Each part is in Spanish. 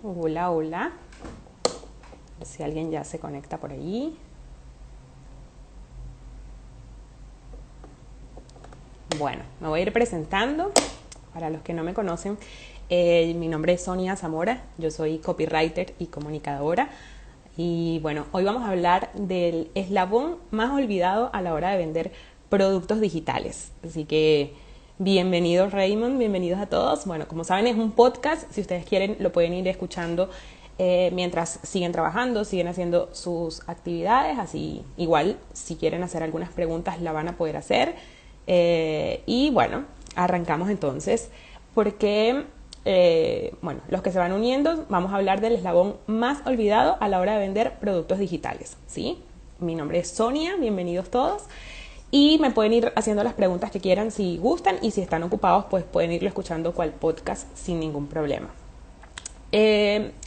Hola, hola. A ver si alguien ya se conecta por ahí. Bueno, me voy a ir presentando. Para los que no me conocen, mi nombre es Sonia Zamora. Yo soy copywriter y comunicadora. Y bueno, hoy vamos a hablar del eslabón más olvidado a la hora de vender productos digitales. Así que bienvenidos Raymond, bienvenidos a todos. Bueno, como saben es un podcast, si ustedes quieren lo pueden ir escuchando mientras siguen trabajando, siguen haciendo sus actividades, así igual si quieren hacer algunas preguntas la van a poder hacer. Y bueno, arrancamos entonces, porque bueno, los que se van uniendo, vamos a hablar del eslabón más olvidado a la hora de vender productos digitales, ¿sí? Mi nombre es Sonia, bienvenidos todos. Y me pueden ir haciendo las preguntas que quieran si gustan, y si están ocupados, pues pueden irlo escuchando cual podcast sin ningún problema.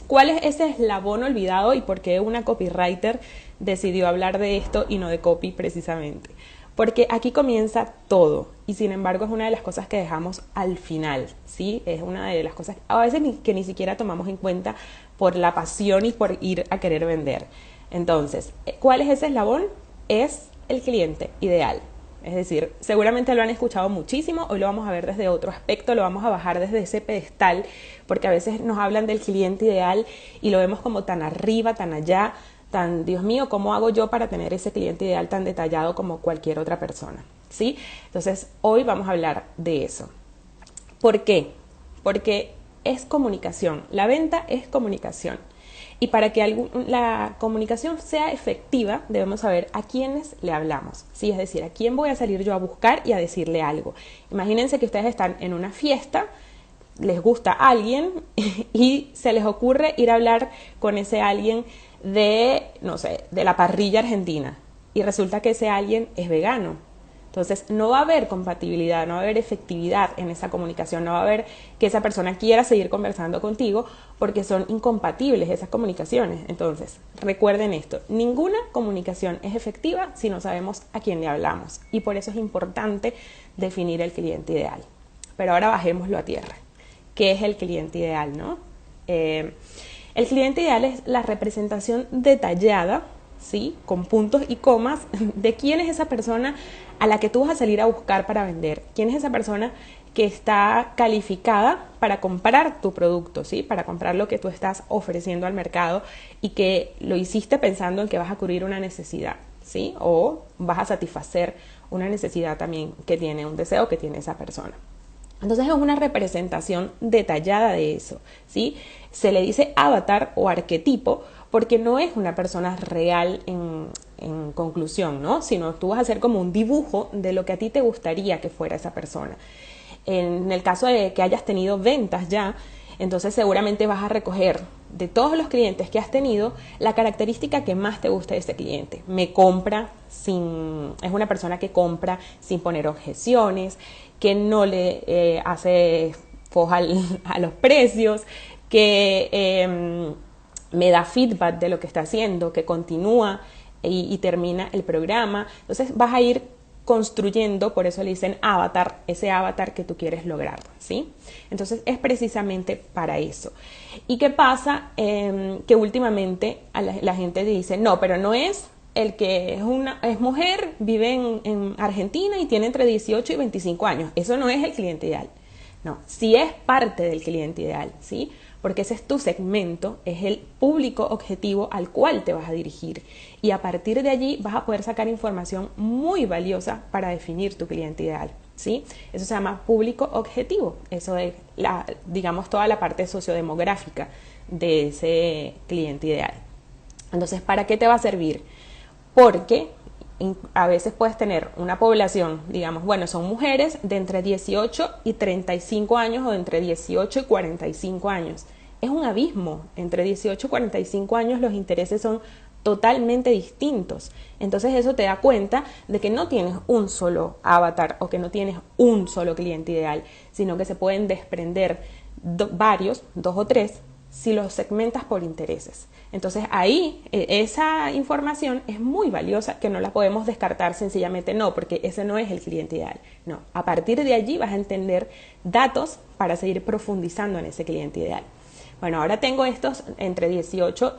¿Cuál es ese eslabón olvidado y por qué una copywriter decidió hablar de esto y no de copy precisamente? Porque aquí comienza todo y sin embargo es una de las cosas que dejamos al final, ¿sí? Es una de las cosas a veces que ni siquiera tomamos en cuenta por la pasión y por ir a querer vender. Entonces, ¿cuál es ese eslabón? Es el cliente ideal. Es decir, seguramente lo han escuchado muchísimo, hoy lo vamos a ver desde otro aspecto, lo vamos a bajar desde ese pedestal, porque a veces nos hablan del cliente ideal y lo vemos como tan arriba, tan allá, tan, Dios mío, ¿cómo hago yo para tener ese cliente ideal tan detallado como cualquier otra persona? ¿Sí? Entonces, hoy vamos a hablar de eso. ¿Por qué? Porque es comunicación, la venta es comunicación. Y para que la comunicación sea efectiva, debemos saber a quiénes le hablamos, ¿sí? Es decir, a quién voy a salir yo a buscar y a decirle algo. Imagínense que ustedes están en una fiesta, les gusta alguien y se les ocurre ir a hablar con ese alguien de, no sé, de la parrilla argentina. Y resulta que ese alguien es vegano. Entonces no va a haber compatibilidad, no va a haber efectividad en esa comunicación, no va a haber que esa persona quiera seguir conversando contigo porque son incompatibles esas comunicaciones. Entonces recuerden esto, ninguna comunicación es efectiva si no sabemos a quién le hablamos y por eso es importante definir el cliente ideal. Pero ahora bajémoslo a tierra. ¿Qué es el cliente ideal, no? El cliente ideal es la representación detallada, ¿sí? Con puntos y comas, de quién es esa persona a la que tú vas a salir a buscar para vender. ¿Quién es esa persona que está calificada para comprar tu producto, ¿sí? Para comprar lo que tú estás ofreciendo al mercado y que lo hiciste pensando en que vas a cubrir una necesidad, ¿sí? O vas a satisfacer una necesidad también que tiene, un deseo que tiene esa persona. Entonces es una representación detallada de eso, ¿sí? Se le dice avatar o arquetipo porque no es una persona real en conclusión, ¿no? Sino tú vas a hacer como un dibujo de lo que a ti te gustaría que fuera esa persona. En el caso de que hayas tenido ventas ya, entonces seguramente vas a recoger de todos los clientes que has tenido la característica que más te gusta de ese cliente. Es una persona que compra sin poner objeciones, que no le hace foja a los precios, que me da feedback de lo que está haciendo, que continúa y termina el programa. Entonces vas a ir construyendo, por eso le dicen avatar, ese avatar que tú quieres lograr, ¿sí? Entonces es precisamente para eso. ¿Y qué pasa? Que últimamente la gente dice, no, pero no es el que es mujer, vive en Argentina y tiene entre 18 y 25 años. Eso no es el cliente ideal. No, sí es parte del cliente ideal, ¿sí? Porque ese es tu segmento, es el público objetivo al cual te vas a dirigir. Y a partir de allí vas a poder sacar información muy valiosa para definir tu cliente ideal, ¿sí? Eso se llama público objetivo. Eso es, digamos, toda la parte sociodemográfica de ese cliente ideal. Entonces, ¿para qué te va a servir? Porque a veces puedes tener una población, digamos, bueno, son mujeres de entre 18 y 35 años o de entre 18 y 45 años. Es un abismo. Entre 18 y 45 años los intereses son totalmente distintos. Entonces eso te da cuenta de que no tienes un solo avatar o que no tienes un solo cliente ideal, sino que se pueden desprender varios, dos o tres, si los segmentas por intereses. Entonces ahí esa información es muy valiosa, que no la podemos descartar sencillamente, no, porque ese no es el cliente ideal. No, a partir de allí vas a entender datos para seguir profundizando en ese cliente ideal. Bueno, ahora tengo estos entre 18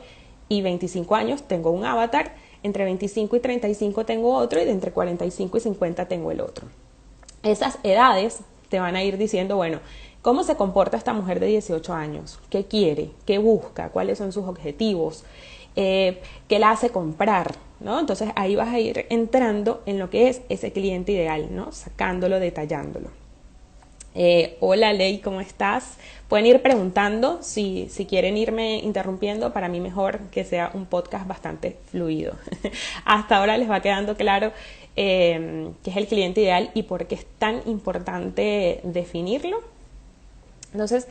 y 25 años, tengo un avatar, entre 25 y 35 tengo otro y de entre 45 y 50 tengo el otro. Esas edades te van a ir diciendo, bueno, ¿cómo se comporta esta mujer de 18 años? ¿Qué quiere? ¿Qué busca? ¿Cuáles son sus objetivos? ¿Qué la hace comprar? ¿No? Entonces ahí vas a ir entrando en lo que es ese cliente ideal, ¿no? Sacándolo, detallándolo. Hola Ley, ¿cómo estás? Pueden ir preguntando si quieren irme interrumpiendo, para mí mejor que sea un podcast bastante fluido. Hasta ahora les va quedando claro qué es el cliente ideal y por qué es tan importante definirlo. Entonces,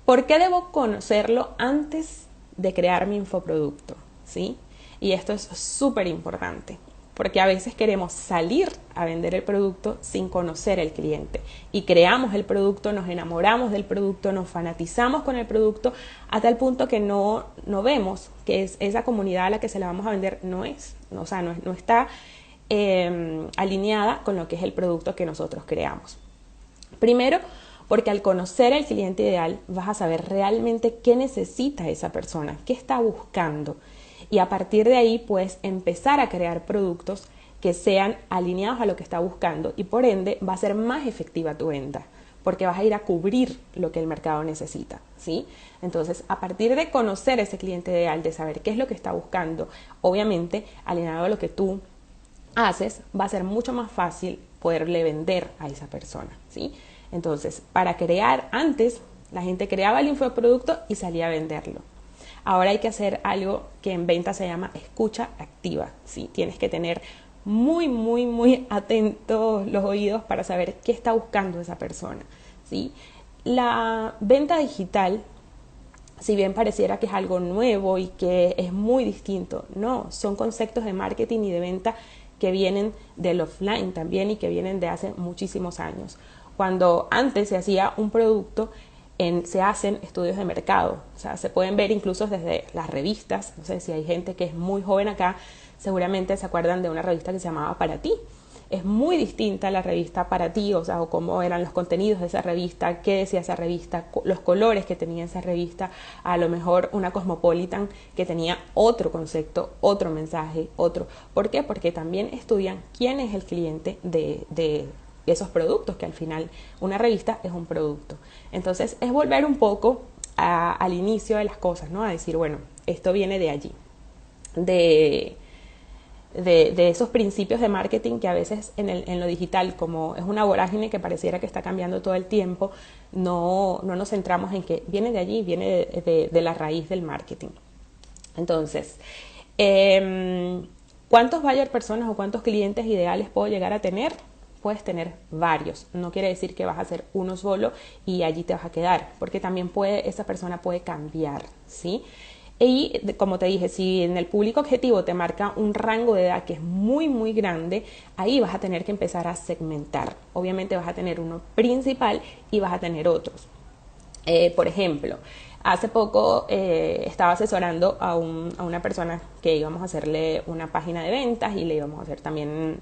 ¿por qué debo conocerlo antes de crear mi infoproducto? ¿Sí? Y esto es súper importante, porque a veces queremos salir a vender el producto sin conocer el cliente y creamos el producto, nos enamoramos del producto, nos fanatizamos con el producto a tal punto que no vemos que es esa comunidad a la que se la vamos a vender no está alineada con lo que es el producto que nosotros creamos. Primero, porque al conocer el cliente ideal vas a saber realmente qué necesita esa persona, qué está buscando. Y a partir de ahí puedes empezar a crear productos que sean alineados a lo que está buscando y por ende va a ser más efectiva tu venta porque vas a ir a cubrir lo que el mercado necesita, ¿sí? Entonces, a partir de conocer ese cliente ideal, de saber qué es lo que está buscando, obviamente, alineado a lo que tú haces, va a ser mucho más fácil poderle vender a esa persona, ¿sí? Entonces, para crear antes, la gente creaba el infoproducto y salía a venderlo. Ahora hay que hacer algo que en venta se llama escucha activa, ¿sí? Tienes que tener muy atentos los oídos para saber qué está buscando esa persona, ¿sí? La venta digital, si bien pareciera que es algo nuevo y que es muy distinto, no, son conceptos de marketing y de venta que vienen del offline también y que vienen de hace muchísimos años. Cuando antes se hacía un producto, se hacen estudios de mercado, o sea, se pueden ver incluso desde las revistas. No sé si hay gente que es muy joven acá, seguramente se acuerdan de una revista que se llamaba Para Ti. Es muy distinta la revista Para Ti, o sea, o cómo eran los contenidos de esa revista, qué decía esa revista, los colores que tenía esa revista, a lo mejor una Cosmopolitan que tenía otro concepto, otro mensaje, otro. ¿Por qué? Porque también estudian quién es el cliente de esos productos, que al final una revista es un producto. Entonces es volver un poco al inicio de las cosas, ¿no? A decir, bueno, esto viene de allí, de esos principios de marketing que a veces en lo digital, como es una vorágine que pareciera que está cambiando todo el tiempo, no nos centramos en que viene de allí, viene de la raíz del marketing. Entonces, ¿cuántos buyer personas o cuántos clientes ideales puedo llegar a tener? Puedes tener varios, no quiere decir que vas a hacer uno solo y allí te vas a quedar, porque también esa persona puede cambiar, ¿sí? Y como te dije, si en el público objetivo te marca un rango de edad que es muy grande, ahí vas a tener que empezar a segmentar. Obviamente vas a tener uno principal y vas a tener otros. Por ejemplo, hace poco estaba asesorando a una persona que íbamos a hacerle una página de ventas y le íbamos a hacer también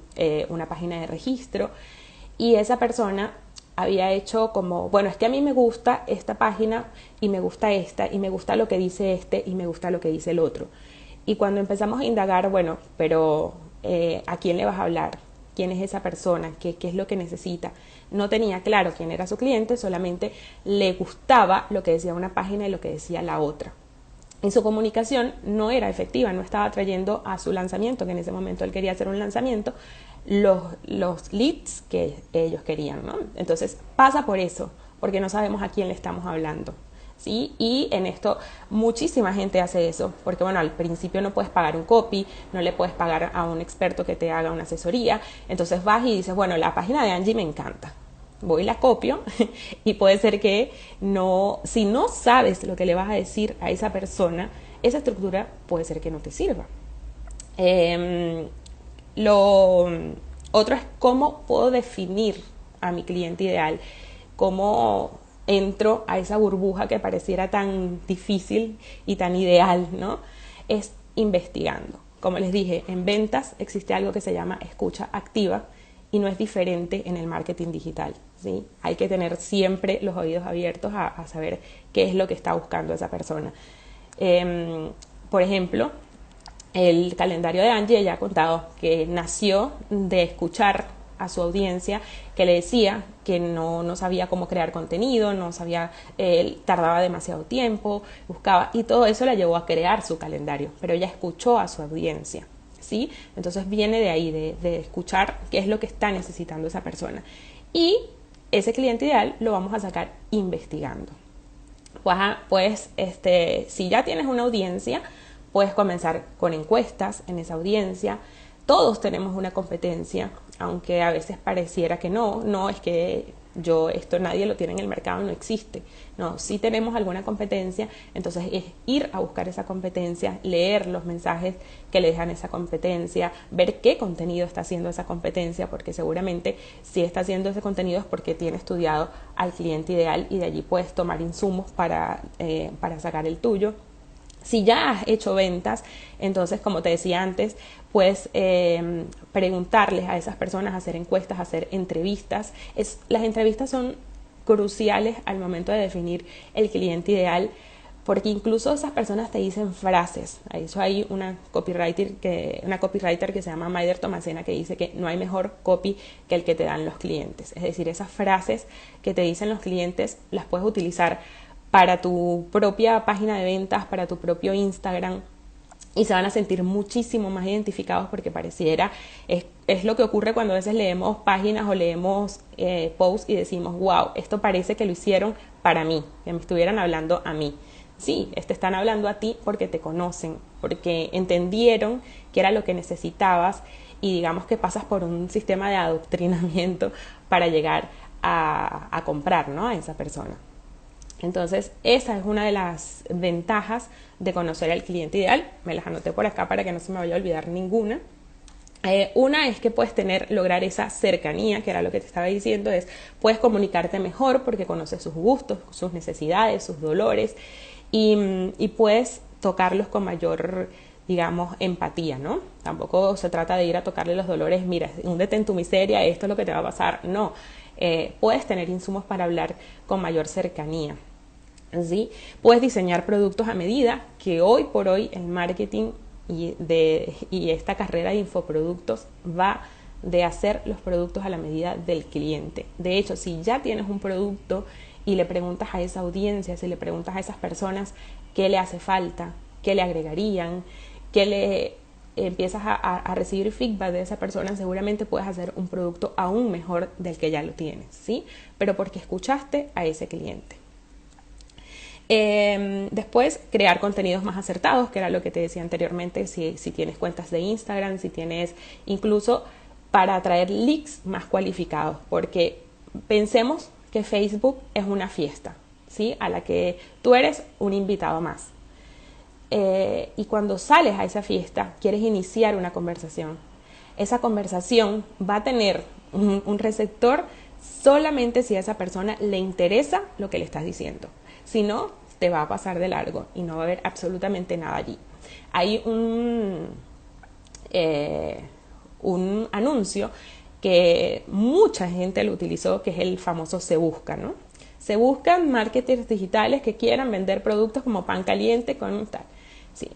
una página de registro, y esa persona había hecho como, bueno, es que a mí me gusta esta página y me gusta esta y me gusta lo que dice este y me gusta lo que dice el otro. Y cuando empezamos a indagar, bueno, pero ¿a quién le vas a hablar? ¿Quién es esa persona? ¿Qué es lo que necesita? No tenía claro quién era su cliente, solamente le gustaba lo que decía una página y lo que decía la otra. Y su comunicación no era efectiva, no estaba trayendo a su lanzamiento, que en ese momento él quería hacer un lanzamiento, los leads que ellos querían, ¿no? Entonces pasa por eso, porque no sabemos a quién le estamos hablando, ¿sí? Y en esto muchísima gente hace eso, porque bueno, al principio no puedes pagar un copy, no le puedes pagar a un experto que te haga una asesoría, entonces vas y dices, bueno, la página de Angie me encanta, voy y la copio y puede ser que si no sabes lo que le vas a decir a esa persona, esa estructura puede ser que no te sirva. Lo otro es cómo puedo definir a mi cliente ideal, cómo entro a esa burbuja que pareciera tan difícil y tan ideal, ¿no? Es investigando. Como les dije, en ventas existe algo que se llama escucha activa, y no es diferente en el marketing digital, ¿sí? Hay que tener siempre los oídos abiertos a saber qué es lo que está buscando esa persona. Por ejemplo, el calendario de Angie, ella ha contado que nació de escuchar a su audiencia que le decía que no sabía cómo crear contenido, no sabía, tardaba demasiado tiempo, buscaba, y todo eso la llevó a crear su calendario, pero ella escuchó a su audiencia, ¿sí? Entonces viene de ahí, de escuchar qué es lo que está necesitando esa persona. Y ese cliente ideal lo vamos a sacar investigando. Pues, si ya tienes una audiencia, puedes comenzar con encuestas en esa audiencia. Todos tenemos una competencia, aunque a veces pareciera que no es que esto nadie lo tiene en el mercado, no existe. No, sí tenemos alguna competencia, entonces es ir a buscar esa competencia, leer los mensajes que le dejan esa competencia, ver qué contenido está haciendo esa competencia, porque seguramente si está haciendo ese contenido es porque tiene estudiado al cliente ideal y de allí puedes tomar insumos para sacar el tuyo. Si ya has hecho ventas, entonces, como te decía antes, puedes preguntarles a esas personas, hacer encuestas, hacer entrevistas. Las entrevistas son cruciales al momento de definir el cliente ideal, porque incluso esas personas te dicen frases. Eso hay una copywriter que se llama Maider Tomasena, que dice que no hay mejor copy que el que te dan los clientes. Es decir, esas frases que te dicen los clientes las puedes utilizar para tu propia página de ventas, para tu propio Instagram, y se van a sentir muchísimo más identificados, porque pareciera, es lo que ocurre cuando a veces leemos páginas o leemos posts y decimos, wow, esto parece que lo hicieron para mí, que me estuvieran hablando a mí. Sí, te están hablando a ti porque te conocen, porque entendieron que era lo que necesitabas, y digamos que pasas por un sistema de adoctrinamiento para llegar a comprar, ¿no?, a esa persona. Entonces, esa es una de las ventajas de conocer al cliente ideal. Me las anoté por acá para que no se me vaya a olvidar ninguna. Una es que puedes lograr esa cercanía, que era lo que te estaba diciendo, puedes comunicarte mejor porque conoces sus gustos, sus necesidades, sus dolores, y puedes tocarlos con mayor, digamos, empatía, ¿no? Tampoco se trata de ir a tocarle los dolores, mira, húndete en tu miseria, esto es lo que te va a pasar. No, puedes tener insumos para hablar con mayor cercanía, ¿sí? Puedes diseñar productos a medida, que hoy por hoy el marketing y esta carrera de infoproductos va de hacer los productos a la medida del cliente. De hecho, si ya tienes un producto y le preguntas a esa audiencia, si le preguntas a esas personas qué le hace falta, qué le agregarían, empiezas a recibir feedback de esa persona, seguramente puedes hacer un producto aún mejor del que ya lo tienes, ¿sí? Pero porque escuchaste a ese cliente. Después, crear contenidos más acertados, que era lo que te decía anteriormente, si tienes cuentas de Instagram, si tienes incluso para atraer leads más cualificados, porque pensemos que Facebook es una fiesta, ¿sí?, a la que tú eres un invitado más. Y cuando sales a esa fiesta, quieres iniciar una conversación. Esa conversación va a tener un receptor solamente si a esa persona le interesa lo que le estás diciendo. Si no, te va a pasar de largo y no va a haber absolutamente nada allí. Hay un anuncio que mucha gente lo utilizó, que es el famoso Se Busca, ¿no? Se buscan marketers digitales que quieran vender productos como pan caliente con tal. Sí.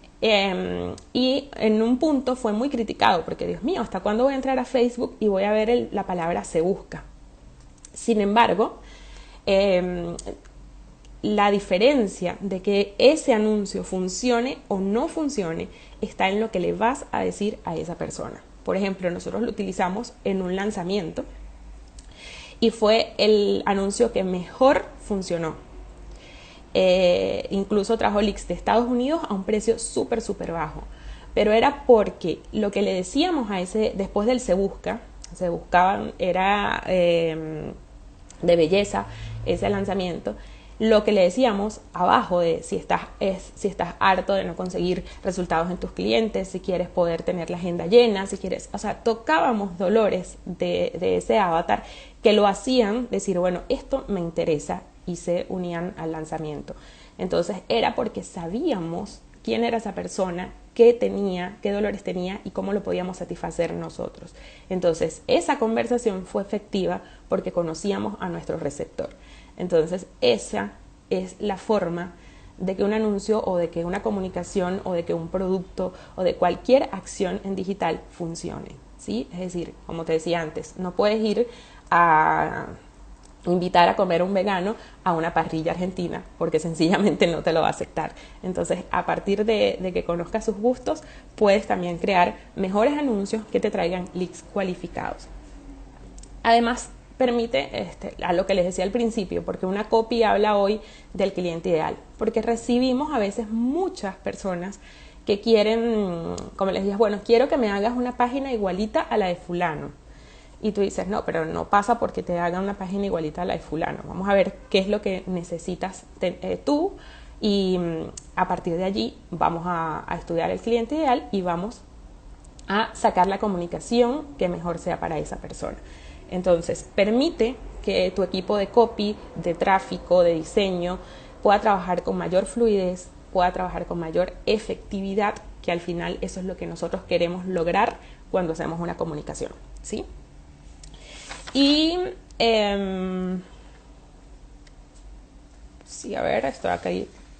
Y en un punto fue muy criticado porque, Dios mío, ¿hasta cuándo voy a entrar a Facebook y voy a ver la palabra Se Busca? Sin embargo, la diferencia de que ese anuncio funcione o no funcione está en lo que le vas a decir a esa persona. Por ejemplo, nosotros lo utilizamos en un lanzamiento y fue el anuncio que mejor funcionó. Incluso trajo leads de Estados Unidos a un precio súper bajo, pero era porque lo que le decíamos a ese, después del se buscaban, era de belleza ese lanzamiento. Lo que le decíamos abajo de si estás harto de no conseguir resultados en tus clientes, si quieres poder tener la agenda llena, si quieres, o sea, tocábamos dolores de ese avatar que lo hacían decir, bueno, esto me interesa, y se unían al lanzamiento. Entonces era porque sabíamos quién era esa persona, qué tenía, qué dolores tenía y cómo lo podíamos satisfacer nosotros. Entonces, esa conversación fue efectiva porque conocíamos a nuestro receptor. Entonces, esa es la forma de que un anuncio o de que una comunicación o de que un producto o de cualquier acción en digital funcione, ¿sí? Es decir, como te decía antes, no puedes ir a invitar a comer a un vegano a una parrilla argentina porque sencillamente no te lo va a aceptar. Entonces, a partir de que conozcas sus gustos, puedes también crear mejores anuncios que te traigan leads cualificados. Además, permite a lo que les decía al principio, porque una copy habla hoy del cliente ideal, porque recibimos a veces muchas personas que quieren, como les dices, bueno, quiero que me hagas una página igualita a la de fulano. Y tú dices, no, pero no pasa porque te hagan una página igualita a la de fulano. Vamos a ver qué es lo que necesitas tú y a partir de allí vamos a estudiar el cliente ideal y vamos a sacar la comunicación que mejor sea para esa persona. Entonces, permite que tu equipo de copy, de tráfico, de diseño, pueda trabajar con mayor fluidez, pueda trabajar con mayor efectividad, que al final eso es lo que nosotros queremos lograr cuando hacemos una comunicación, ¿sí? Y, sí, a ver, estoy acá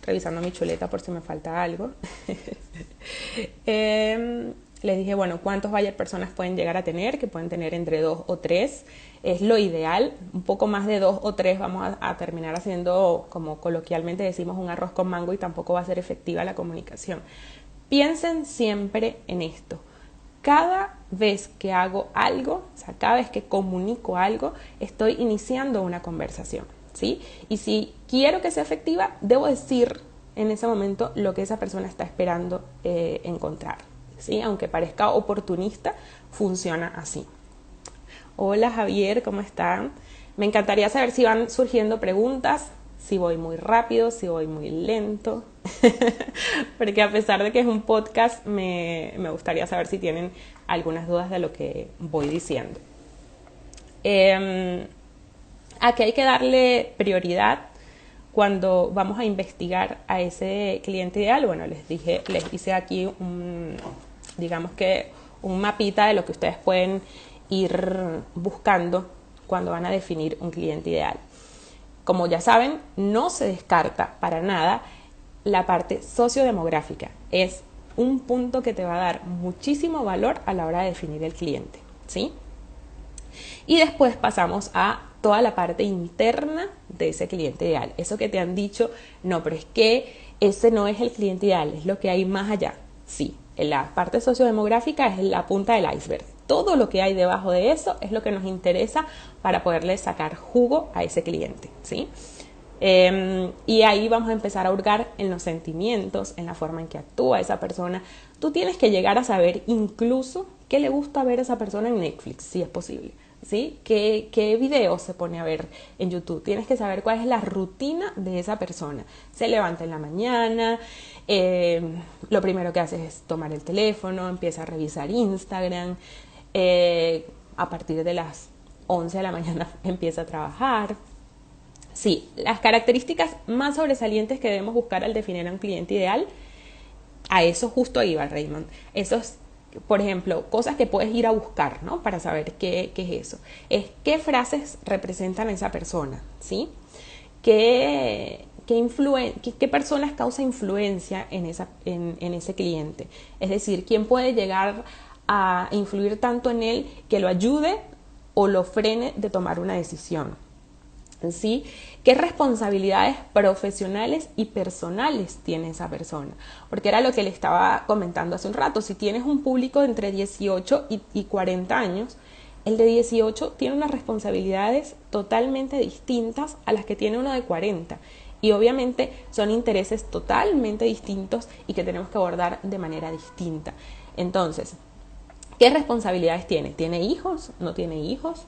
revisando mi chuleta por si me falta algo. Les dije, bueno, ¿cuántos buyer personas pueden llegar a tener? Que pueden tener entre 2 o 3. Es lo ideal. Un poco más de 2 o 3 vamos a terminar haciendo, como coloquialmente decimos, un arroz con mango y tampoco va a ser efectiva la comunicación. Piensen siempre en esto. Cada vez que hago algo, o sea, cada vez que comunico algo, estoy iniciando una conversación, ¿sí? Y si quiero que sea efectiva, debo decir en ese momento lo que esa persona está esperando encontrar, ¿sí? Aunque parezca oportunista, funciona así. Hola Javier, ¿cómo están? Me encantaría saber si van surgiendo preguntas, si voy muy rápido, si voy muy lento, porque a pesar de que es un podcast, me gustaría saber si tienen algunas dudas de lo que voy diciendo. Aquí hay que darle prioridad cuando vamos a investigar a ese cliente ideal. Bueno, les hice aquí digamos que un mapita de lo que ustedes pueden ir buscando cuando van a definir un cliente ideal. Como ya saben, no se descarta para nada la parte sociodemográfica. Es un punto que te va a dar muchísimo valor a la hora de definir el cliente, ¿sí? Y después pasamos a toda la parte interna de ese cliente ideal. Eso que te han dicho, no, pero es que ese no es el cliente ideal, es lo que hay más allá. Sí, la parte sociodemográfica es la punta del iceberg. Todo lo que hay debajo de eso es lo que nos interesa para poderle sacar jugo a ese cliente, ¿sí? Y ahí vamos a empezar a hurgar en los sentimientos, en la forma en que actúa esa persona. Tú tienes que llegar a saber incluso qué le gusta ver a esa persona en Netflix, si es posible, ¿sí? ¿Qué videos se pone a ver en YouTube? Tienes que saber cuál es la rutina de esa persona. Se levanta en la mañana, lo primero que hace es tomar el teléfono, empieza a revisar Instagram, a partir de las 11 de la mañana empieza a trabajar. Sí, las características más sobresalientes que debemos buscar al definir a un cliente ideal, a eso justo iba Raymond. Esos, por ejemplo, cosas que puedes ir a buscar, ¿no? Para saber qué es eso. Es qué frases representan a esa persona, ¿sí? ¿Qué personas causa influencia en ese cliente? Es decir, ¿quién puede llegar a influir tanto en él que lo ayude o lo frene de tomar una decisión? ¿Sí? ¿Qué responsabilidades profesionales y personales tiene esa persona? Porque era lo que le estaba comentando hace un rato. Si tienes un público entre 18 y 40 años, el de 18 tiene unas responsabilidades totalmente distintas a las que tiene uno de 40. Y obviamente son intereses totalmente distintos y que tenemos que abordar de manera distinta. Entonces, ¿qué responsabilidades tiene? ¿Tiene hijos? ¿No tiene hijos?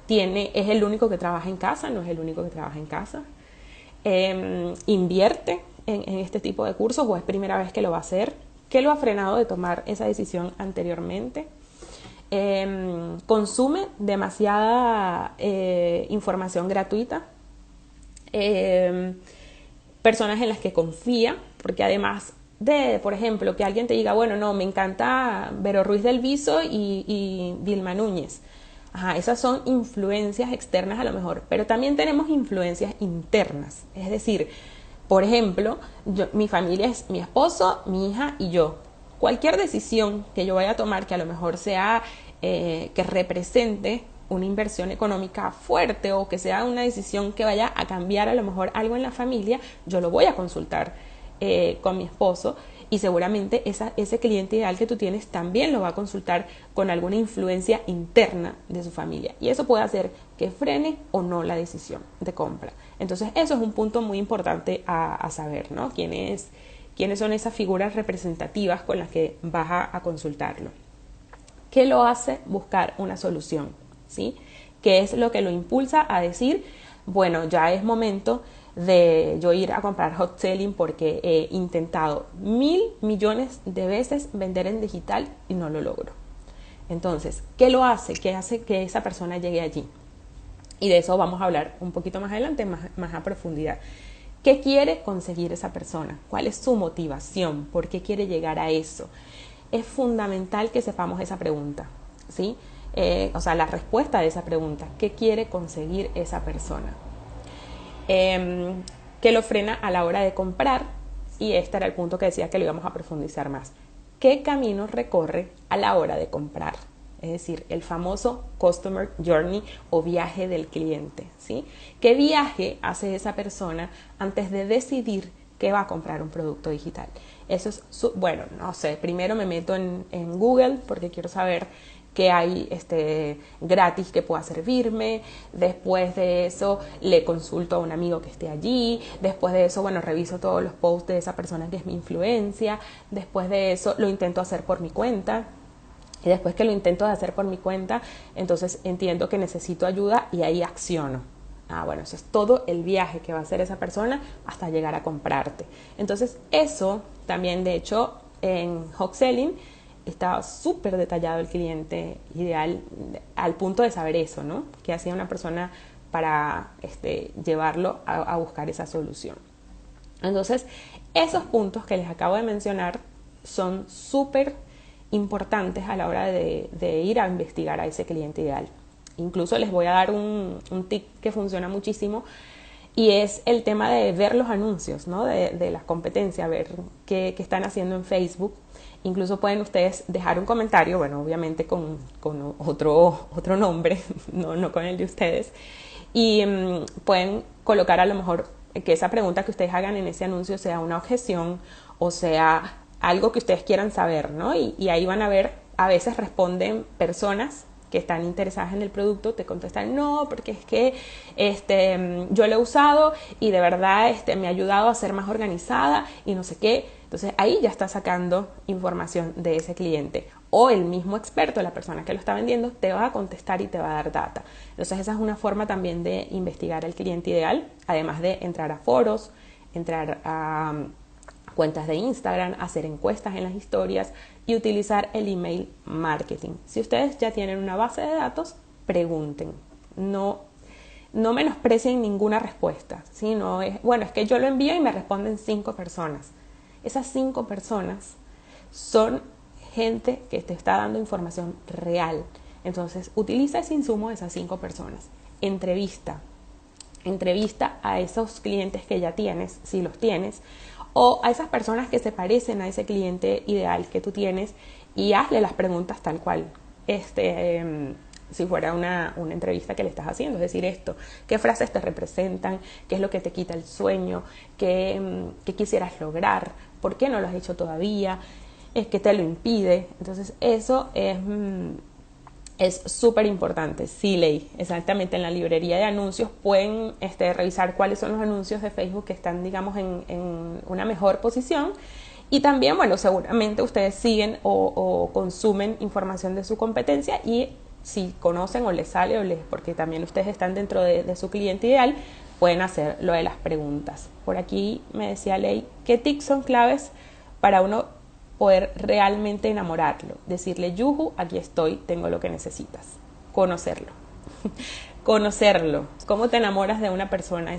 ¿Es el único que trabaja en casa? ¿No es el único que trabaja en casa? ¿Invierte en este tipo de cursos o es primera vez que lo va a hacer? ¿Qué lo ha frenado de tomar esa decisión anteriormente? ¿Consume demasiada información gratuita? Personas en las que confía, porque además por ejemplo, que alguien te diga, bueno, no, me encanta Vero Ruiz del Viso y Vilma Núñez. Ajá, esas son influencias externas a lo mejor, pero también tenemos influencias internas. Es decir, por ejemplo, mi familia es mi esposo, mi hija y yo. Cualquier decisión que yo vaya a tomar que a lo mejor sea que represente una inversión económica fuerte o que sea una decisión que vaya a cambiar a lo mejor algo en la familia, yo lo voy a consultar con mi esposo y seguramente ese cliente ideal que tú tienes también lo va a consultar con alguna influencia interna de su familia y eso puede hacer que frene o no la decisión de compra. Entonces eso es un punto muy importante a saber, ¿no? ¿Quiénes son esas figuras representativas con las que vas a consultarlo? ¿Qué lo hace buscar una solución? ¿Sí? ¿Qué es lo que lo impulsa a decir, bueno, ya es momento de yo ir a comprar hot selling porque he intentado 1.000 millones de veces vender en digital y no lo logro? Entonces, ¿qué lo hace? ¿Qué hace que esa persona llegue allí? Y de eso vamos a hablar un poquito más adelante, más a profundidad. ¿Qué quiere conseguir esa persona? ¿Cuál es su motivación? ¿Por qué quiere llegar a eso? Es fundamental que sepamos esa pregunta, ¿sí? O sea, la respuesta de esa pregunta. ¿Qué quiere conseguir esa persona? ¿Qué lo frena a la hora de comprar? Y este era el punto que decía que lo íbamos a profundizar más. ¿Qué camino recorre a la hora de comprar? Es decir, el famoso Customer Journey o viaje del cliente, ¿sí? ¿Qué viaje hace esa persona antes de decidir que va a comprar un producto digital? Eso es, bueno, no sé, primero me meto en Google porque quiero saber qué hay gratis que pueda servirme. Después de eso le consulto a un amigo que esté allí. Después de eso, bueno, reviso todos los posts de esa persona que es mi influencia. Después de eso lo intento hacer por mi cuenta. Y después que lo intento hacer por mi cuenta, entonces entiendo que necesito ayuda y ahí acciono. Bueno, eso es todo el viaje que va a hacer esa persona hasta llegar a comprarte. Entonces eso también, de hecho, en Hot Selling estaba súper detallado el cliente ideal al punto de saber eso, ¿no? ¿Qué hacía una persona para llevarlo a buscar esa solución? Entonces, esos puntos que les acabo de mencionar son súper importantes a la hora de ir a investigar a ese cliente ideal. Incluso les voy a dar un tip que funciona muchísimo y es el tema de ver los anuncios, ¿no? de la competencia, ver qué están haciendo en Facebook. Incluso pueden ustedes dejar un comentario, bueno, obviamente con otro nombre, no con el de ustedes, y pueden colocar a lo mejor que esa pregunta que ustedes hagan en ese anuncio sea una objeción o sea algo que ustedes quieran saber, ¿no? Y ahí van a ver, a veces responden personas que están interesadas en el producto, te contestan, no, porque es que yo lo he usado y de verdad me ha ayudado a ser más organizada y no sé qué. Entonces ahí ya está sacando información de ese cliente. O el mismo experto, la persona que lo está vendiendo, te va a contestar y te va a dar data. Entonces esa es una forma también de investigar al cliente ideal, además de entrar a foros, entrar a cuentas de Instagram, hacer encuestas en las historias y utilizar el email marketing. Si ustedes ya tienen una base de datos, pregunten. No menosprecien ninguna respuesta. ¿Sí? No es, bueno, es que yo lo envío y me responden 5 personas. Esas 5 personas son gente que te está dando información real. Entonces, utiliza ese insumo de esas 5 personas. Entrevista a esos clientes que ya tienes, si los tienes, o a esas personas que se parecen a ese cliente ideal que tú tienes y hazle las preguntas tal cual. Si fuera una entrevista que le estás haciendo, es decir, qué frases te representan, qué es lo que te quita el sueño, qué quisieras lograr, por qué no lo has hecho todavía, qué te lo impide. Entonces eso es súper importante. Siley, exactamente, en la librería de anuncios pueden revisar cuáles son los anuncios de Facebook que están, digamos, en una mejor posición. Y también, bueno, seguramente ustedes siguen o consumen información de su competencia y si conocen o les sale porque también ustedes están dentro de su cliente ideal, pueden hacer lo de las preguntas. Por aquí me decía Ley, ¿qué tips son claves para uno poder realmente enamorarlo? Decirle, yuju, aquí estoy, tengo lo que necesitas. Conocerlo. Conocerlo. ¿Cómo te enamoras de una persona?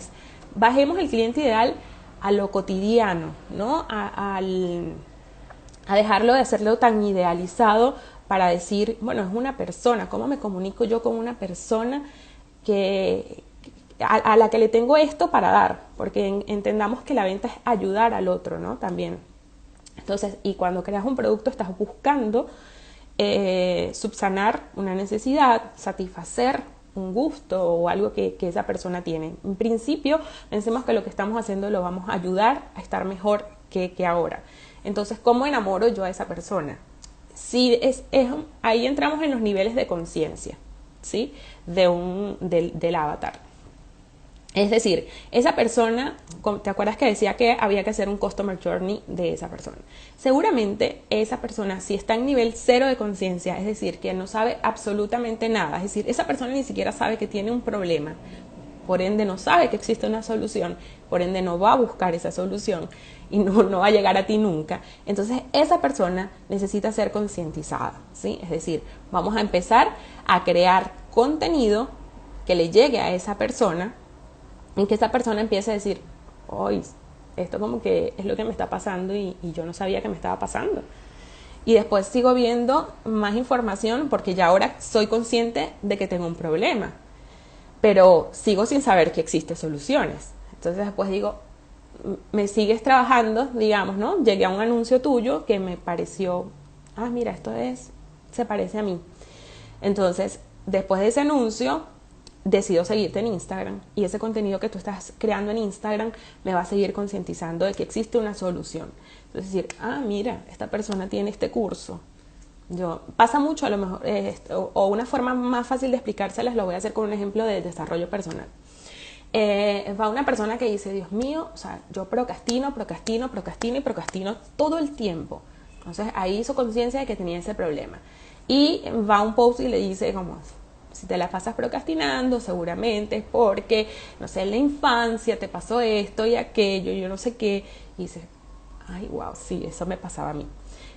Bajemos el cliente ideal a lo cotidiano, ¿no? A dejarlo de hacerlo tan idealizado para decir, bueno, es una persona, ¿cómo me comunico yo con una persona a la que le tengo esto para dar? Porque entendamos que la venta es ayudar al otro, ¿no? También. Entonces, y cuando creas un producto estás buscando subsanar una necesidad, satisfacer un gusto o algo que esa persona tiene. En principio, pensemos que lo que estamos haciendo lo vamos a ayudar a estar mejor que ahora. Entonces, ¿cómo enamoro yo a esa persona? Sí, ahí entramos en los niveles de conciencia, ¿sí? Del avatar. Es decir, esa persona, ¿te acuerdas que decía que había que hacer un customer journey de esa persona? Seguramente esa persona, si está en nivel 0 de conciencia, es decir, que no sabe absolutamente nada, es decir, esa persona ni siquiera sabe que tiene un problema, por ende no sabe que existe una solución, por ende no va a buscar esa solución y no va a llegar a ti nunca. Entonces esa persona necesita ser concientizada, ¿sí? Es decir, vamos a empezar a crear contenido que le llegue a esa persona, en que esa persona empiece a decir, oye, esto como que es lo que me está pasando y yo no sabía que me estaba pasando. Y después sigo viendo más información porque ya ahora soy consciente de que tengo un problema, pero sigo sin saber que existen soluciones. Entonces después digo, me sigues trabajando, digamos, ¿no? Llegué a un anuncio tuyo que me pareció, mira, se parece a mí. Entonces, después de ese anuncio, decido seguirte en Instagram y ese contenido que tú estás creando en Instagram me va a seguir concientizando de que existe una solución. Entonces decir, mira, esta persona tiene este curso. Pasa mucho a lo mejor, o una forma más fácil de explicárselas lo voy a hacer con un ejemplo de desarrollo personal. Va una persona que dice, Dios mío, o sea, yo procrastino todo el tiempo. Entonces ahí hizo conciencia de que tenía ese problema. Y va un post y le dice como, si te la pasas procrastinando, seguramente es porque, no sé, en la infancia te pasó esto y aquello, yo no sé qué. Y dices, ay, wow, sí, eso me pasaba a mí.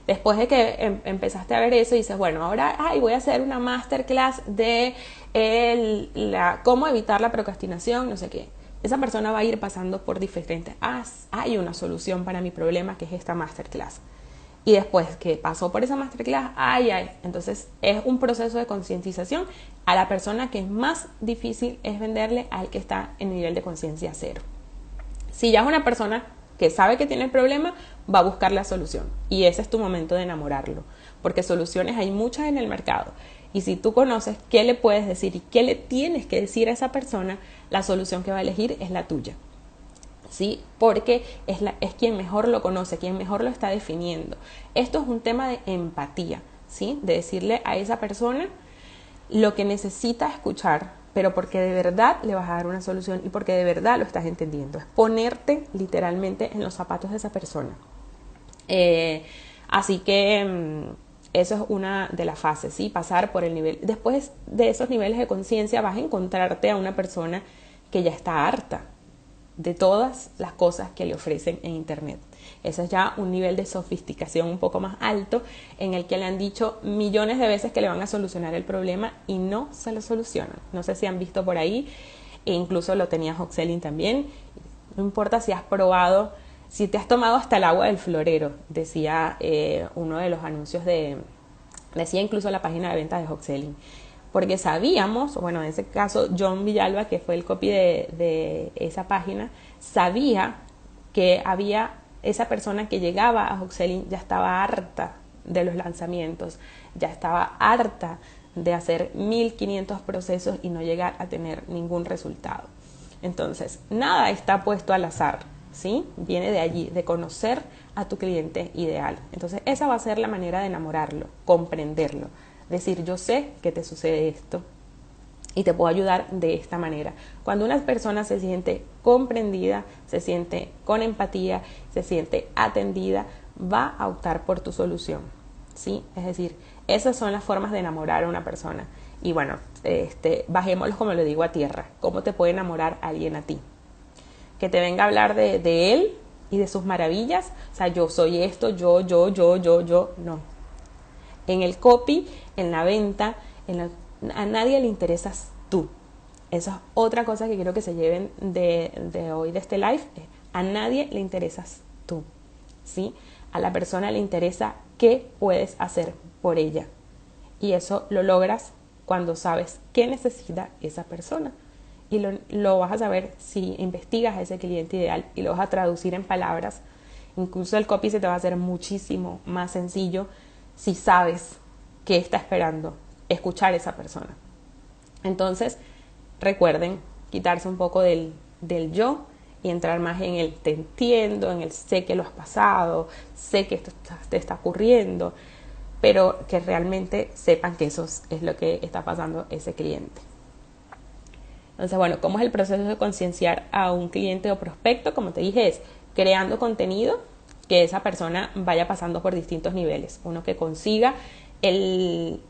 Después de que empezaste a ver eso, dices, bueno, ahora voy a hacer una masterclass de cómo evitar la procrastinación, no sé qué. Esa persona va a ir pasando por diferentes, hay una solución para mi problema que es esta masterclass. Y después que pasó por esa masterclass, entonces es un proceso de concientización a la persona que es más difícil es venderle al que está en nivel de conciencia 0. Si ya es una persona que sabe que tiene el problema, va a buscar la solución. Y ese es tu momento de enamorarlo, porque soluciones hay muchas en el mercado. Y si tú conoces qué le puedes decir y qué le tienes que decir a esa persona, la solución que va a elegir es la tuya. ¿Sí? Porque es quien mejor lo conoce, quien mejor lo está definiendo. Esto es un tema de empatía, ¿sí? De decirle a esa persona lo que necesita escuchar, pero porque de verdad le vas a dar una solución y porque de verdad lo estás entendiendo. Es ponerte literalmente en los zapatos de esa persona. Así que eso es una de las fases, ¿sí? Pasar por el nivel. Después de esos niveles de conciencia vas a encontrarte a una persona que ya está harta de todas las cosas que le ofrecen en internet. Eso es ya un nivel de sofisticación un poco más alto en el que le han dicho millones de veces que le van a solucionar el problema y no se lo solucionan. No sé si han visto por ahí, e incluso lo tenía Hochselling también. No importa si has probado, si te has tomado hasta el agua del florero, decía uno de los anuncios decía incluso la página de ventas de Hochselling. Porque sabíamos, bueno, en ese caso John Villalba, que fue el copy de esa página, sabía que había esa persona que llegaba a Hochselling ya estaba harta de los lanzamientos, ya estaba harta de hacer 1500 procesos y no llegar a tener ningún resultado. Entonces, nada está puesto al azar, ¿sí? Viene de allí, de conocer a tu cliente ideal. Entonces, esa va a ser la manera de enamorarlo, comprenderlo. Decir, yo sé que te sucede esto y te puedo ayudar de esta manera. Cuando una persona se siente comprendida, se siente con empatía, se siente atendida, va a optar por tu solución, ¿sí? Es decir, esas son las formas de enamorar a una persona. Y bueno, bajémoslos, como le digo, a tierra. ¿Cómo te puede enamorar alguien a ti? Que te venga a hablar de él y de sus maravillas. O sea, yo soy esto, yo, no. En el copy, en la venta, a nadie le interesas tú. Esa es otra cosa que quiero que se lleven de hoy, de este live. A nadie le interesas tú, ¿sí? A la persona le interesa qué puedes hacer por ella. Y eso lo logras cuando sabes qué necesita esa persona. Y lo vas a saber si investigas a ese cliente ideal y lo vas a traducir en palabras. Incluso el copy se te va a hacer muchísimo más sencillo si sabes qué está esperando escuchar esa persona. Entonces, recuerden quitarse un poco del yo y entrar más en el te entiendo, en el sé que lo has pasado, sé que esto te está ocurriendo, pero que realmente sepan que eso es lo que está pasando ese cliente. Entonces, bueno, ¿cómo es el proceso de concienciar a un cliente o prospecto? Como te dije, es creando contenido que esa persona vaya pasando por distintos niveles. Uno que consiga el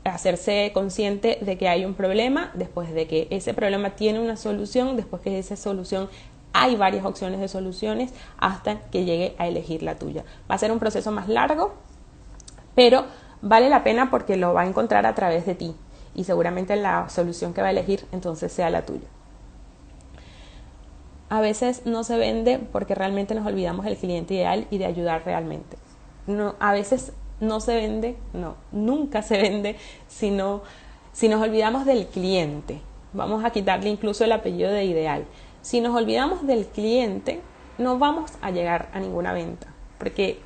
hacerse consciente de que hay un problema, después de que ese problema tiene una solución, después que esa solución hay varias opciones de soluciones, hasta que llegue a elegir la tuya. Va a ser un proceso más largo, pero vale la pena porque lo va a encontrar a través de ti y seguramente la solución que va a elegir entonces sea la tuya. A veces no se vende porque realmente nos olvidamos del cliente ideal y de ayudar realmente. No, a veces no se vende, no, nunca se vende si nos olvidamos del cliente. Vamos a quitarle incluso el apellido de ideal. Si nos olvidamos del cliente, no vamos a llegar a ninguna venta, porque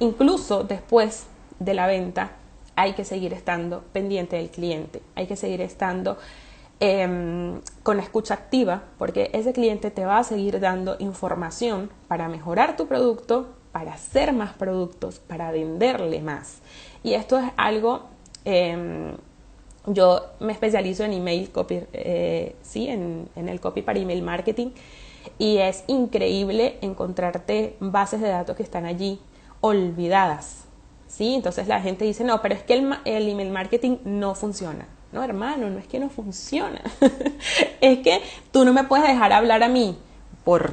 incluso después de la venta hay que seguir estando pendiente del cliente, hay que seguir estando con escucha activa, porque ese cliente te va a seguir dando información para mejorar tu producto, para hacer más productos, para venderle más. Y esto es algo, yo me especializo en email copy, sí, en el copy para email marketing, y es increíble encontrarte bases de datos que están allí olvidadas, ¿sí? Entonces la gente dice, no, pero es que el email marketing no funciona. No, hermano, no es que no funciona. Es que tú no me puedes dejar hablar a mí por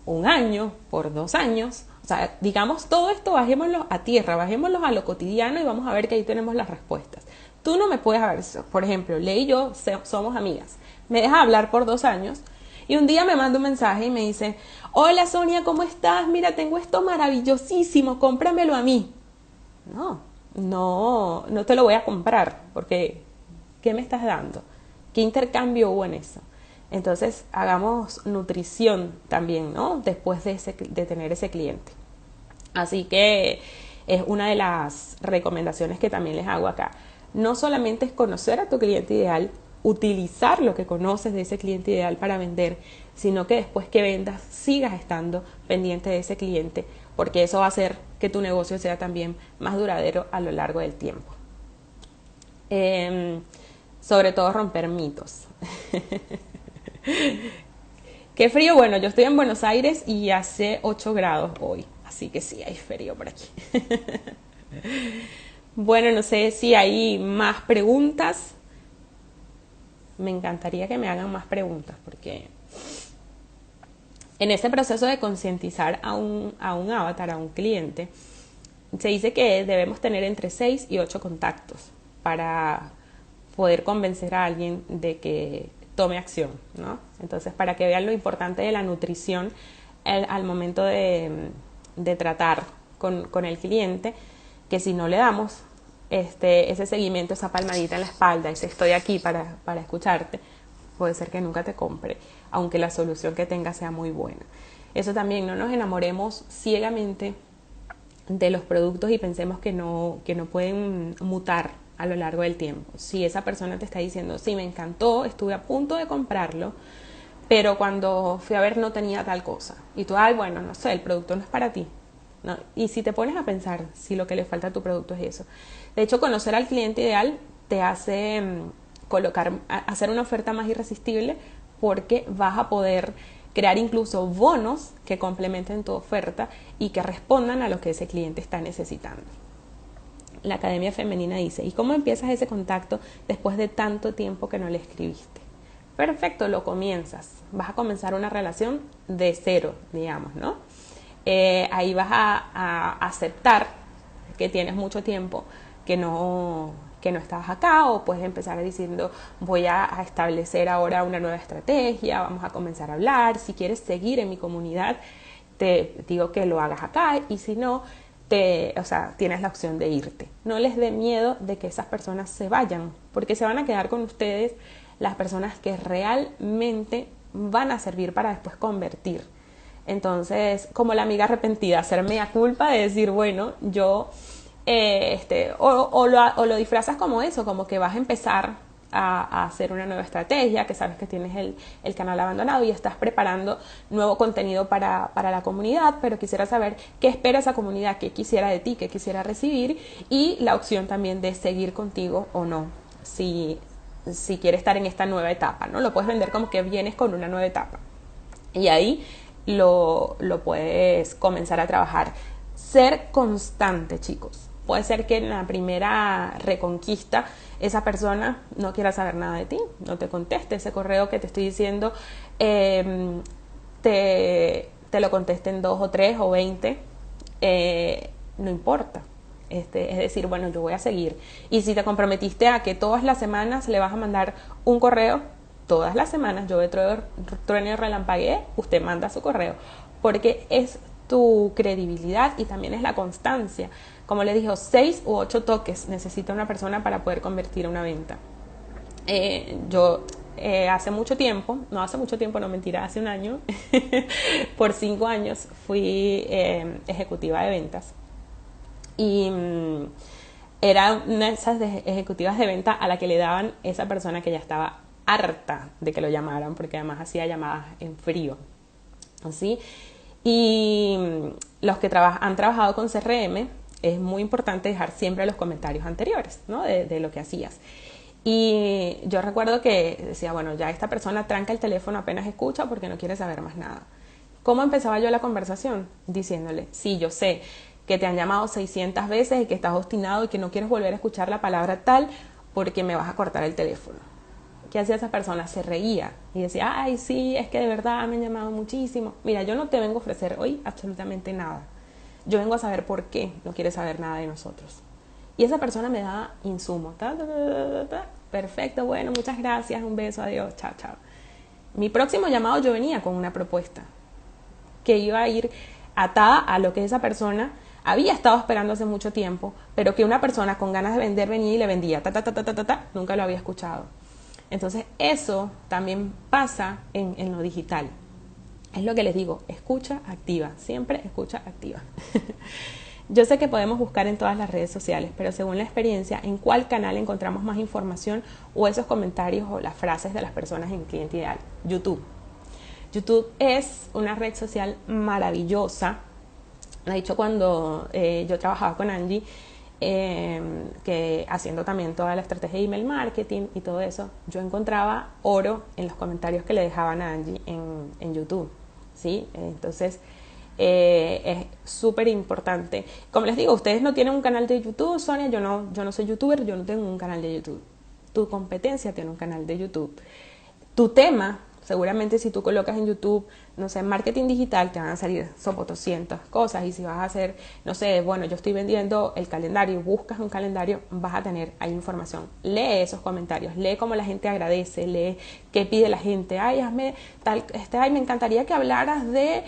un año, por 2 años. O sea, digamos, todo esto bajémoslo a tierra, bajémoslo a lo cotidiano y vamos a ver que ahí tenemos las respuestas. Tú no me puedes hablar, por ejemplo, Ley y yo somos amigas. Me dejas hablar por 2 años y un día me manda un mensaje y me dice, hola Sonia, ¿cómo estás? Mira, tengo esto maravillosísimo, cómpramelo a mí. No te lo voy a comprar porque ¿qué me estás dando? ¿Qué intercambio hubo en eso? Entonces hagamos nutrición también, ¿no? Después de tener ese cliente. Así que es una de las recomendaciones que también les hago acá. No solamente es conocer a tu cliente ideal, utilizar lo que conoces de ese cliente ideal para vender, sino que después que vendas sigas estando pendiente de ese cliente, porque eso va a hacer que tu negocio sea también más duradero a lo largo del tiempo. Sobre todo romper mitos. Qué frío, bueno, yo estoy en Buenos Aires y hace 8 grados hoy, así que sí, hay frío por aquí. Bueno, no sé si hay más preguntas. Me encantaría que me hagan más preguntas porque en ese proceso de concientizar a un avatar, a un cliente, se dice que debemos tener entre 6 y 8 contactos para poder convencer a alguien de que tome acción, ¿no? Entonces, para que vean lo importante de la nutrición al momento de tratar con el cliente, que si no le damos ese seguimiento, esa palmadita en la espalda, ese estoy aquí para escucharte, puede ser que nunca te compre, aunque la solución que tenga sea muy buena. Eso también, no nos enamoremos ciegamente de los productos y pensemos que no pueden mutar a lo largo del tiempo. Si esa persona te está diciendo, sí, me encantó, estuve a punto de comprarlo, pero cuando fui a ver no tenía tal cosa. Y tú, ay, bueno, no sé, el producto no es para ti. ¿No? Y si te pones a pensar si lo que le falta a tu producto es eso. De hecho, conocer al cliente ideal te hace hacer una oferta más irresistible porque vas a poder crear incluso bonos que complementen tu oferta y que respondan a lo que ese cliente está necesitando. La Academia Femenina dice, ¿y cómo empiezas ese contacto después de tanto tiempo que no le escribiste? Perfecto, lo comienzas. Vas a comenzar una relación de cero, digamos, ¿no? Ahí vas a aceptar que tienes mucho tiempo que no que no estabas acá, o puedes empezar diciendo voy a establecer ahora una nueva estrategia, vamos a comenzar a hablar. Si quieres seguir en mi comunidad, te digo que lo hagas acá, y si no, tienes la opción de irte. No les dé miedo de que esas personas se vayan, porque se van a quedar con ustedes las personas que realmente van a servir para después convertir. Entonces, como la amiga arrepentida, hacerme la culpa de decir, bueno, yo, o lo disfrazas como eso, como que vas a empezar a hacer una nueva estrategia, que sabes que tienes el canal abandonado y estás preparando nuevo contenido para la comunidad, pero quisiera saber qué espera esa comunidad, qué quisiera de ti, qué quisiera recibir, y la opción también de seguir contigo o no, si quiere estar en esta nueva etapa, ¿no? Lo puedes vender como que vienes con una nueva etapa, y ahí lo puedes comenzar a trabajar. Ser constante, chicos. Puede ser que en la primera reconquista esa persona no quiera saber nada de ti, no te conteste ese correo que te estoy diciendo, te lo conteste en 2 o 3 o 20, no importa. Es decir, bueno, yo voy a seguir. Y si te comprometiste a que todas las semanas le vas a mandar un correo, todas las semanas, yo de trueno y relampaguee, usted manda su correo, porque es tu credibilidad y también es la constancia. Como les digo, 6 u 8 toques necesita una persona para poder convertir una venta. Yo hace mucho tiempo, no mentira, hace un año, por 5 años fui ejecutiva de ventas. Y era una de esas ejecutivas de venta a la que le daban esa persona que ya estaba harta de que lo llamaran, porque además hacía llamadas en frío. ¿Sí? Y los que han trabajado con CRM, es muy importante dejar siempre los comentarios anteriores, ¿no? de lo que hacías. Y yo recuerdo que decía, bueno, ya esta persona tranca el teléfono apenas escucha porque no quiere saber más nada. ¿Cómo empezaba yo la conversación? Diciéndole, sí, yo sé que te han llamado 600 veces y que estás obstinado y que no quieres volver a escuchar la palabra tal porque me vas a cortar el teléfono. ¿Qué hacía esa persona? Se reía y decía, ay, sí, es que de verdad me han llamado muchísimo. Mira, yo no te vengo a ofrecer hoy absolutamente nada. Yo vengo a saber por qué no quieres saber nada de nosotros. Y esa persona me daba insumo. Perfecto, bueno, muchas gracias, un beso, adiós, chao, chao. Mi próximo llamado yo venía con una propuesta que iba a ir atada a lo que esa persona había estado esperando hace mucho tiempo, pero que una persona con ganas de vender venía y le vendía, nunca lo había escuchado. Entonces eso también pasa en lo digital. Es lo que les digo, escucha activa, siempre escucha activa. Yo sé que podemos buscar en todas las redes sociales, pero según la experiencia, ¿en cuál canal encontramos más información o esos comentarios o las frases de las personas en cliente ideal? YouTube. YouTube es una red social maravillosa. De hecho, cuando yo trabajaba con Angie, que haciendo también toda la estrategia de email marketing y todo eso, yo encontraba oro en los comentarios que le dejaban a Angie en YouTube, ¿sí? Entonces es súper importante. Como les digo, ustedes no tienen un canal de YouTube, Sonia, yo no soy youtuber, yo no tengo un canal de YouTube. Tu competencia tiene un canal de YouTube. Tu tema, seguramente si tú colocas en YouTube, no sé, marketing digital, te van a salir 200 cosas. Y si vas a hacer, no sé, bueno, yo estoy vendiendo el calendario, buscas un calendario, vas a tener ahí información. Lee esos comentarios, lee cómo la gente agradece, lee qué pide la gente. Ay, hazme tal, ay, me encantaría que hablaras de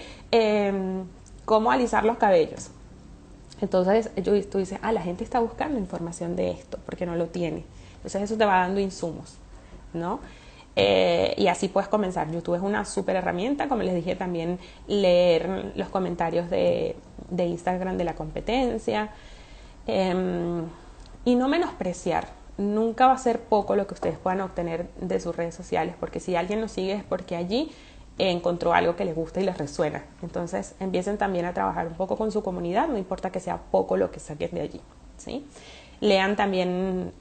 cómo alisar los cabellos. Entonces tú dices, la gente está buscando información de esto porque no lo tiene. Entonces eso te va dando insumos, ¿no? Y así puedes comenzar. YouTube es una súper herramienta. Como les dije, también leer los comentarios de Instagram de la competencia, y no menospreciar. Nunca va a ser poco lo que ustedes puedan obtener de sus redes sociales, porque si alguien los sigue es porque allí encontró algo que les gusta y les resuena. Entonces empiecen también a trabajar un poco con su comunidad, no importa que sea poco lo que saquen de allí, ¿sí? Lean también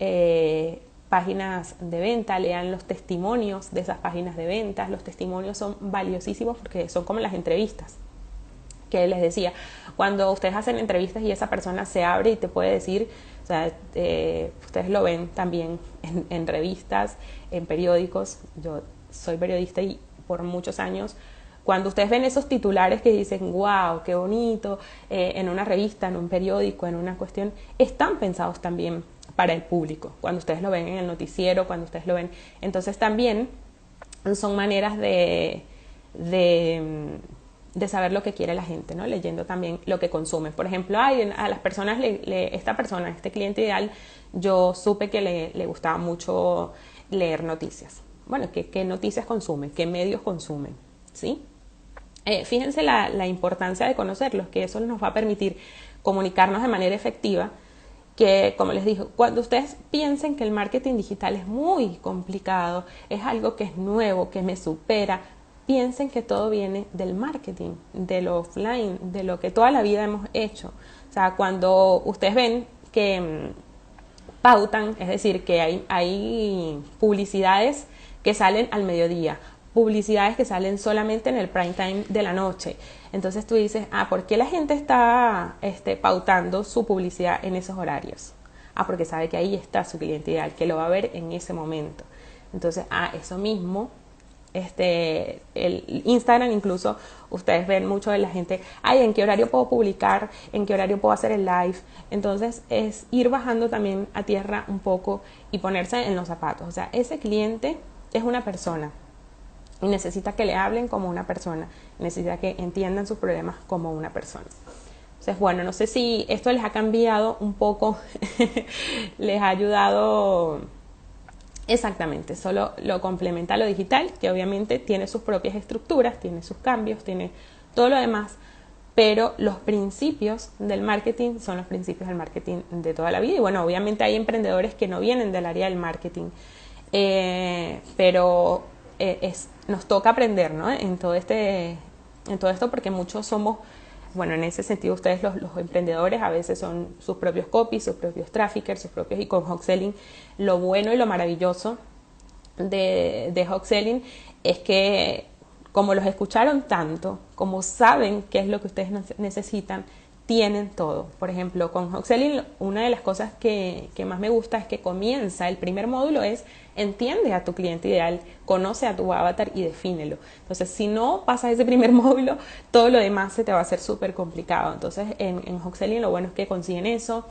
páginas de venta, lean los testimonios de esas páginas de ventas. Los testimonios son valiosísimos porque son como las entrevistas que les decía. Cuando ustedes hacen entrevistas y esa persona se abre y te puede decir, o sea, ustedes lo ven también en revistas, en periódicos. Yo soy periodista y por muchos años, cuando ustedes ven esos titulares que dicen, wow, qué bonito, en una revista, en un periódico, en una cuestión, están pensados también para el público, cuando ustedes lo ven en el noticiero, cuando ustedes lo ven. Entonces también son maneras de saber lo que quiere la gente, ¿no? Leyendo también lo que consumen. Por ejemplo, a las personas, esta persona, este cliente ideal, yo supe que le gustaba mucho leer noticias. Bueno, ¿qué noticias consume? ¿Qué medios consumen? ¿Sí? Fíjense la importancia de conocerlos, que eso nos va a permitir comunicarnos de manera efectiva, que como les digo, cuando ustedes piensen que el marketing digital es muy complicado, es algo que es nuevo, que me supera, piensen que todo viene del marketing, del offline, de lo que toda la vida hemos hecho. O sea, cuando ustedes ven que pautan, es decir, que hay publicidades que salen al mediodía, publicidades que salen solamente en el prime time de la noche. Entonces tú dices, ¿por qué la gente está pautando su publicidad en esos horarios? Porque sabe que ahí está su cliente ideal, que lo va a ver en ese momento. Entonces, eso mismo, el Instagram incluso, ustedes ven mucho de la gente, ¿en qué horario puedo publicar? ¿En qué horario puedo hacer el live? Entonces es ir bajando también a tierra un poco y ponerse en los zapatos. O sea, ese cliente es una persona y necesita que le hablen como una persona, necesita que entiendan sus problemas como una persona. Entonces, bueno, no sé si esto les ha cambiado un poco, les ha ayudado. Exactamente, solo lo complementa lo digital, que obviamente tiene sus propias estructuras, tiene sus cambios, tiene todo lo demás, pero los principios del marketing son los principios del marketing de toda la vida. Y bueno, obviamente hay emprendedores que no vienen del área del marketing, pero nos toca aprender, ¿no? En todo esto, porque muchos somos, bueno, en ese sentido ustedes los emprendedores a veces son sus propios copies, sus propios traffickers, sus propios, y con Hot-Selling lo bueno y lo maravilloso de Hot-Selling es que como los escucharon tanto, como saben qué es lo que ustedes necesitan, tienen todo. Por ejemplo, con Hot-Selling una de las cosas que más me gusta es que comienza, el primer módulo es entiende a tu cliente ideal, conoce a tu avatar y defínelo. Entonces, si no pasas ese primer módulo, todo lo demás se te va a hacer súper complicado. Entonces, en Hot-Selling lo bueno es que consiguen eso.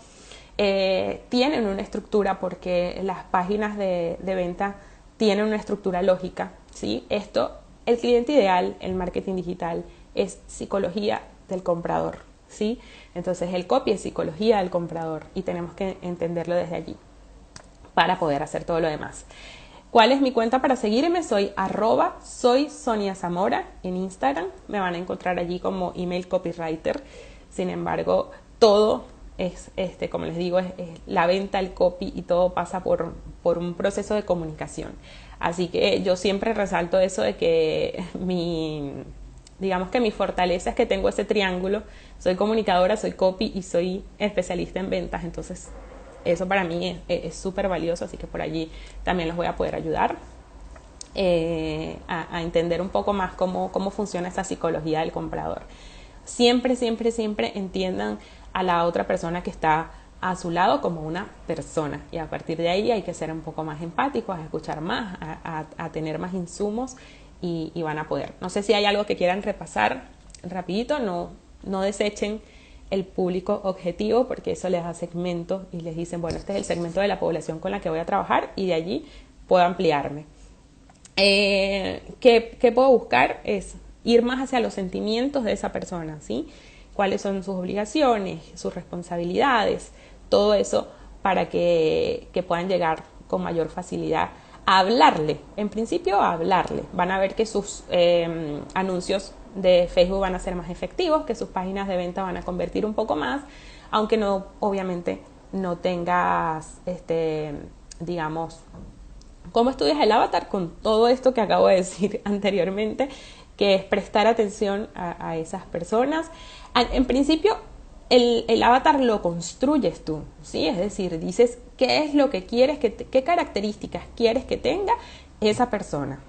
Tienen una estructura porque las páginas de venta tienen una estructura lógica, ¿sí? El cliente ideal, el marketing digital, es psicología del comprador, ¿sí? Entonces el copy es psicología del comprador y tenemos que entenderlo desde allí para poder hacer todo lo demás. ¿Cuál es mi cuenta para seguirme? Soy @soy_Sonia_Zamora en Instagram. Me van a encontrar allí como email copywriter. Sin embargo, todo es, como les digo, es la venta, el copy y todo pasa por un proceso de comunicación. Así que yo siempre resalto eso de que digamos que mi fortaleza es que tengo ese triángulo. Soy comunicadora, soy copy y soy especialista en ventas. Entonces, eso para mí es súper valioso, así que por allí también los voy a poder ayudar a entender un poco más cómo funciona esa psicología del comprador. Siempre, siempre, siempre entiendan a la otra persona que está a su lado como una persona y a partir de ahí hay que ser un poco más empáticos, a escuchar más, a tener más insumos y van a poder. No sé si hay algo que quieran repasar rapidito, no desechen el público objetivo porque eso les da segmentos y les dicen, bueno, este es el segmento de la población con la que voy a trabajar y de allí puedo ampliarme. ¿Qué puedo buscar? Es ir más hacia los sentimientos de esa persona, ¿sí? Cuáles son sus obligaciones, sus responsabilidades, todo eso para que puedan llegar con mayor facilidad a hablarle. En principio a hablarle. Van a ver que sus anuncios de Facebook van a ser más efectivos, que sus páginas de venta van a convertir un poco más, aunque obviamente no tengas, digamos, ¿cómo estudias el avatar? Con todo esto que acabo de decir anteriormente, que es prestar atención a esas personas. En principio, el avatar lo construyes tú, ¿sí? Es decir, dices qué es lo que quieres, qué características quieres que tenga esa persona.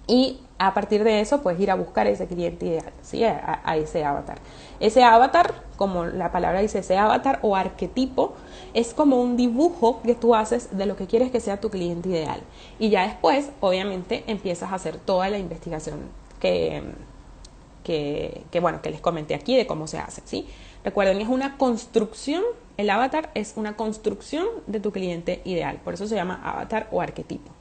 Y a partir de eso puedes ir a buscar ese cliente ideal, ¿sí? a ese avatar. Ese avatar, como la palabra dice, ese avatar o arquetipo, es como un dibujo que tú haces de lo que quieres que sea tu cliente ideal. Y ya después, obviamente, empiezas a hacer toda la investigación que les comenté aquí de cómo se hace, ¿sí? Recuerden, es una construcción El avatar es una construcción de tu cliente ideal, por eso se llama avatar o arquetipo.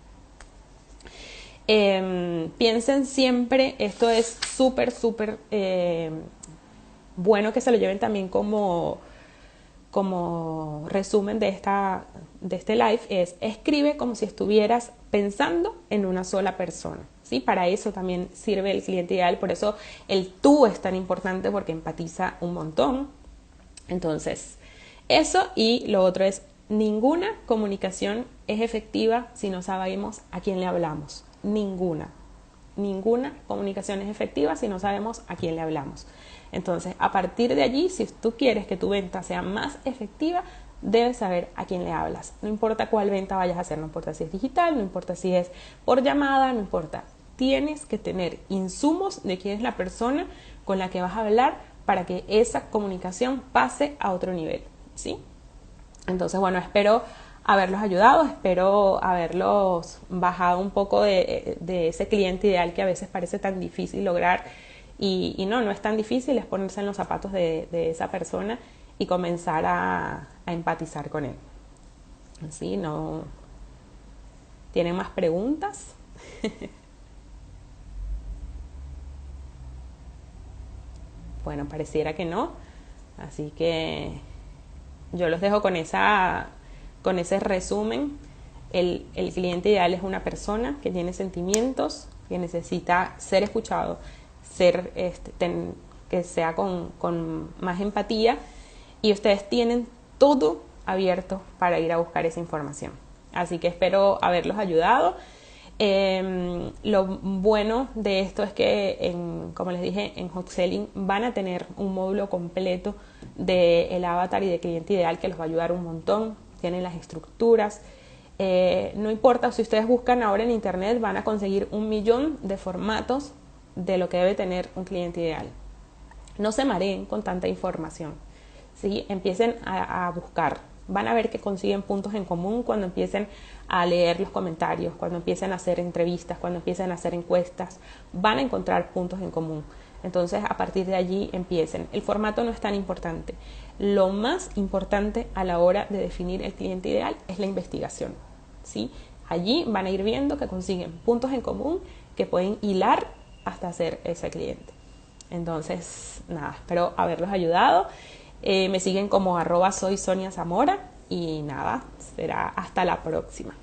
Piensen siempre, esto es súper bueno que se lo lleven también como resumen de este live, es escribe como si estuvieras pensando en una sola persona, ¿sí? Para eso también sirve el cliente ideal, por eso el tú es tan importante porque empatiza un montón. Entonces, eso, y lo otro es, ninguna comunicación es efectiva si no sabemos a quién le hablamos. Ninguna comunicación es efectiva si no sabemos a quién le hablamos. Entonces, a partir de allí, si tú quieres que tu venta sea más efectiva, debes saber a quién le hablas. No importa cuál venta vayas a hacer, no importa si es digital, no importa si es por llamada, no importa. Tienes que tener insumos de quién es la persona con la que vas a hablar para que esa comunicación pase a otro nivel, ¿sí? Entonces, bueno, espero haberlos ayudado, espero haberlos bajado un poco de ese cliente ideal que a veces parece tan difícil lograr, y no es tan difícil, es ponerse en los zapatos de esa persona y comenzar a empatizar con él. ¿Sí? ¿No? ¿Tienen más preguntas? Bueno, pareciera que no, así que yo los dejo con ese resumen. El cliente ideal es una persona que tiene sentimientos, que necesita ser escuchado, que sea con más empatía, y ustedes tienen todo abierto para ir a buscar esa información. Así que espero haberlos ayudado. Lo bueno de esto es que, como les dije, en Hot Selling van a tener un módulo completo del avatar y de cliente ideal que los va a ayudar un montón. Tienen las estructuras. No importa, si ustedes buscan ahora en internet van a conseguir 1.000.000 de formatos de lo que debe tener un cliente ideal. No se mareen con tanta información, ¿sí? Empiecen a buscar. Van a ver que consiguen puntos en común cuando empiecen a leer los comentarios, cuando empiecen a hacer entrevistas, cuando empiecen a hacer encuestas. Van a encontrar puntos en común. Entonces, a partir de allí empiecen. El formato no es tan importante. Lo más importante a la hora de definir el cliente ideal es la investigación, ¿sí? Allí van a ir viendo que consiguen puntos en común que pueden hilar hasta hacer ese cliente. Entonces, nada, espero haberlos ayudado. Me siguen como @soy Sonia Zamora, y nada, será hasta la próxima.